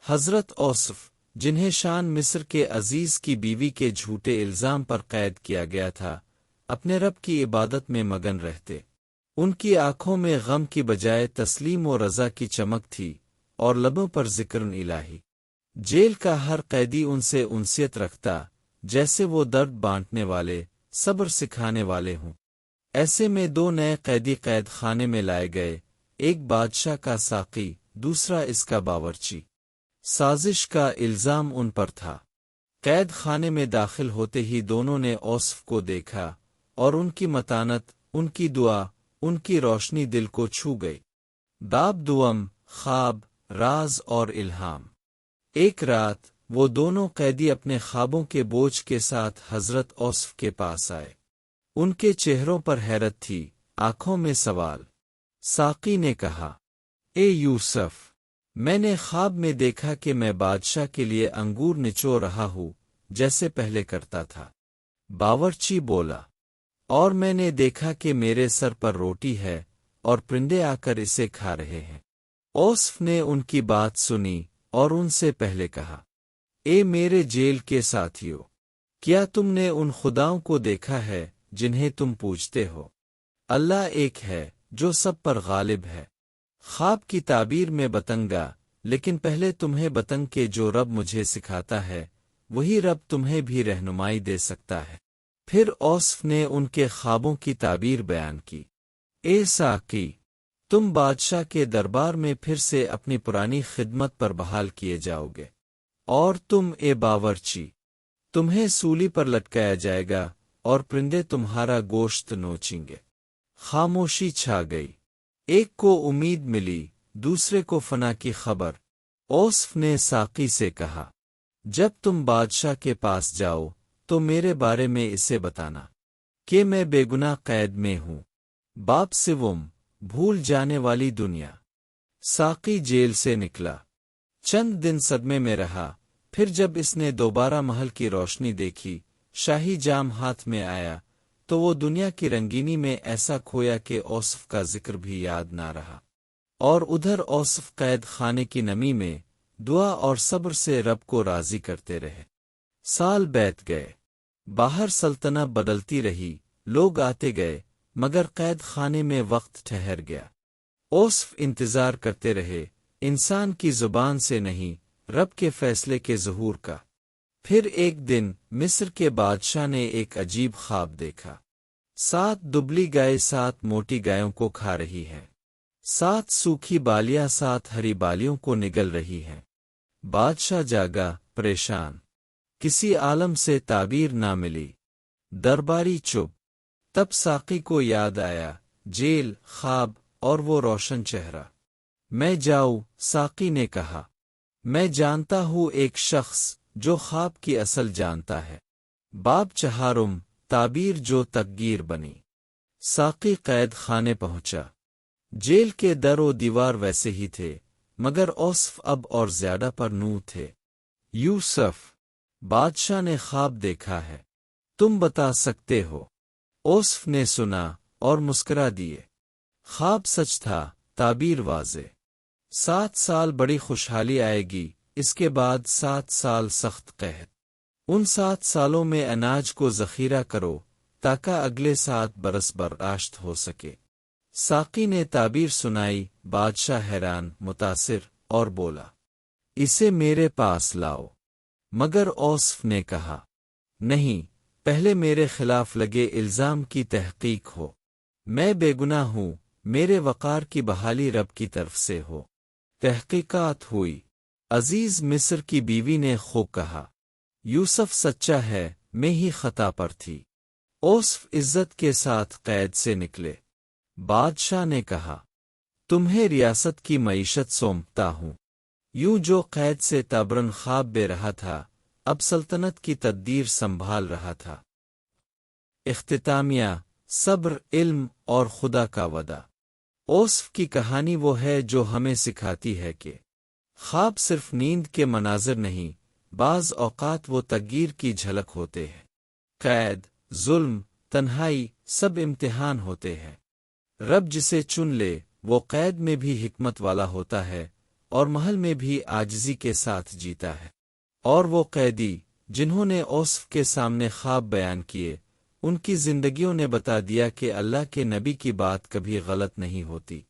حضرت اوصف، جنہیں شان مصر کے عزیز کی بیوی کے جھوٹے الزام پر قید کیا گیا تھا، اپنے رب کی عبادت میں مگن رہتے۔ ان کی آنکھوں میں غم کی بجائے تسلیم و رضا کی چمک تھی، اور لبوں پر ذکر الہی۔ جیل کا ہر قیدی ان سے انسیت رکھتا، جیسے وہ درد بانٹنے والے، صبر سکھانے والے ہوں۔ ایسے میں دو نئے قیدی قید خانے میں لائے گئے، ایک بادشاہ کا ساقی، دوسرا اس کا باورچی۔ سازش کا الزام ان پر تھا۔ قید خانے میں داخل ہوتے ہی دونوں نے اوصف کو دیکھا، اور ان کی متانت، ان کی دعا، ان کی روشنی دل کو چھو گئی۔ باب دوم، خواب، راز اور الہام۔ ایک رات وہ دونوں قیدی اپنے خوابوں کے بوجھ کے ساتھ حضرت اوصف کے پاس آئے۔ ان کے چہروں پر حیرت تھی، آنکھوں میں سوال۔ ساقی نے کہا، اے یوسف، میں نے خواب میں دیکھا کہ میں بادشاہ کے لیے انگور نچو رہا ہوں، جیسے پہلے کرتا تھا۔ باورچی بولا، اور میں نے دیکھا کہ میرے سر پر روٹی ہے، اور پرندے آ کر اسے کھا رہے ہیں۔ اوصف نے ان کی بات سنی، اور ان سے پہلے کہا، اے میرے جیل کے ساتھیو، کیا تم نے ان خداؤں کو دیکھا ہے جنہیں تم پوجتے ہو؟ اللہ ایک ہے جو سب پر غالب ہے۔ خواب کی تعبیر میں بتنگا، لیکن پہلے تمہیں بتنگ کہ جو رب مجھے سکھاتا ہے، وہی رب تمہیں بھی رہنمائی دے سکتا ہے۔ پھر اوصف نے ان کے خوابوں کی تعبیر بیان کی۔ اے ساقی، تم بادشاہ کے دربار میں پھر سے اپنی پرانی خدمت پر بحال کیے جاؤ گے، اور تم اے باورچی، تمہیں سولی پر لٹکایا جائے گا، اور پرندے تمہارا گوشت نوچیں گے۔ خاموشی چھا گئی۔ ایک کو امید ملی، دوسرے کو فنا کی خبر۔ اوصف نے ساقی سے کہا، جب تم بادشاہ کے پاس جاؤ تو میرے بارے میں اسے بتانا کہ میں بے گناہ قید میں ہوں۔ باب سوم، بھول جانے والی دنیا۔ ساقی جیل سے نکلا، چند دن صدمے میں رہا، پھر جب اس نے دوبارہ محل کی روشنی دیکھی، شاہی جام ہاتھ میں آیا، تو وہ دنیا کی رنگینی میں ایسا کھویا کہ اوصف کا ذکر بھی یاد نہ رہا۔ اور ادھر اوصف قید خانے کی نمی میں دعا اور صبر سے رب کو راضی کرتے رہے۔ سال بیت گئے، باہر سلطنت بدلتی رہی، لوگ آتے گئے، مگر قید خانے میں وقت ٹھہر گیا۔ اوصف انتظار کرتے رہے، انسان کی زبان سے نہیں، رب کے فیصلے کے ظہور کا۔ پھر ایک دن مصر کے بادشاہ نے ایک عجیب خواب دیکھا۔ 7 دبلی گائے 7 موٹی گایوں کو کھا رہی ہیں، 7 سوکھی بالیاں 7 ہری بالیوں کو نگل رہی ہیں۔ بادشاہ جاگا، پریشان، کسی عالم سے تعبیر نہ ملی، درباری چپ۔ تب ساقی کو یاد آیا، جیل، خواب اور وہ روشن چہرہ۔ میں جاؤں؟ ساقی نے کہا، میں جانتا ہوں ایک شخص جو خواب کی اصل جانتا ہے۔ باب چہارم، تعبیر جو تقدیر بنی۔ ساقی قید خانے پہنچا۔ جیل کے در و دیوار ویسے ہی تھے، مگر اوصف اب اور زیادہ پر نور تھے۔ یوسف، بادشاہ نے خواب دیکھا ہے، تم بتا سکتے ہو؟ اوصف نے سنا اور مسکرا دیے۔ خواب سچ تھا، تعبیر واضح۔ 7 سال بڑی خوشحالی آئے گی، اس کے بعد 7 سال سخت قحط۔ ان 7 سالوں میں اناج کو ذخیرہ کرو تاکہ اگلے 7 برس برداشت ہو سکے۔ ساقی نے تعبیر سنائی، بادشاہ حیران، متاثر، اور بولا، اسے میرے پاس لاؤ۔ مگر اوصف نے کہا، نہیں، پہلے میرے خلاف لگے الزام کی تحقیق ہو۔ میں بے گناہ ہوں، میرے وقار کی بحالی رب کی طرف سے ہو۔ تحقیقات ہوئی۔ عزیز مصر کی بیوی نے خوب کہا، یوسف سچا ہے، میں ہی خطا پر تھی۔ اوصف عزت کے ساتھ قید سے نکلے۔ بادشاہ نے کہا، تمہیں ریاست کی معیشت سونپتا ہوں۔ یوں جو قید سے تابرن خواب بے رہا تھا، اب سلطنت کی تدبیر سنبھال رہا تھا۔ اختتامیہ، صبر، علم اور خدا کا وعدہ۔ اوصف کی کہانی وہ ہے جو ہمیں سکھاتی ہے کہ خواب صرف نیند کے مناظر نہیں، بعض اوقات وہ تغییر کی جھلک ہوتے ہیں۔ قید، ظلم، تنہائی، سب امتحان ہوتے ہیں۔ رب جسے چن لے، وہ قید میں بھی حکمت والا ہوتا ہے، اور محل میں بھی عاجزی کے ساتھ جیتا ہے۔ اور وہ قیدی جنہوں نے اوصف کے سامنے خواب بیان کیے، ان کی زندگیوں نے بتا دیا کہ اللہ کے نبی کی بات کبھی غلط نہیں ہوتی۔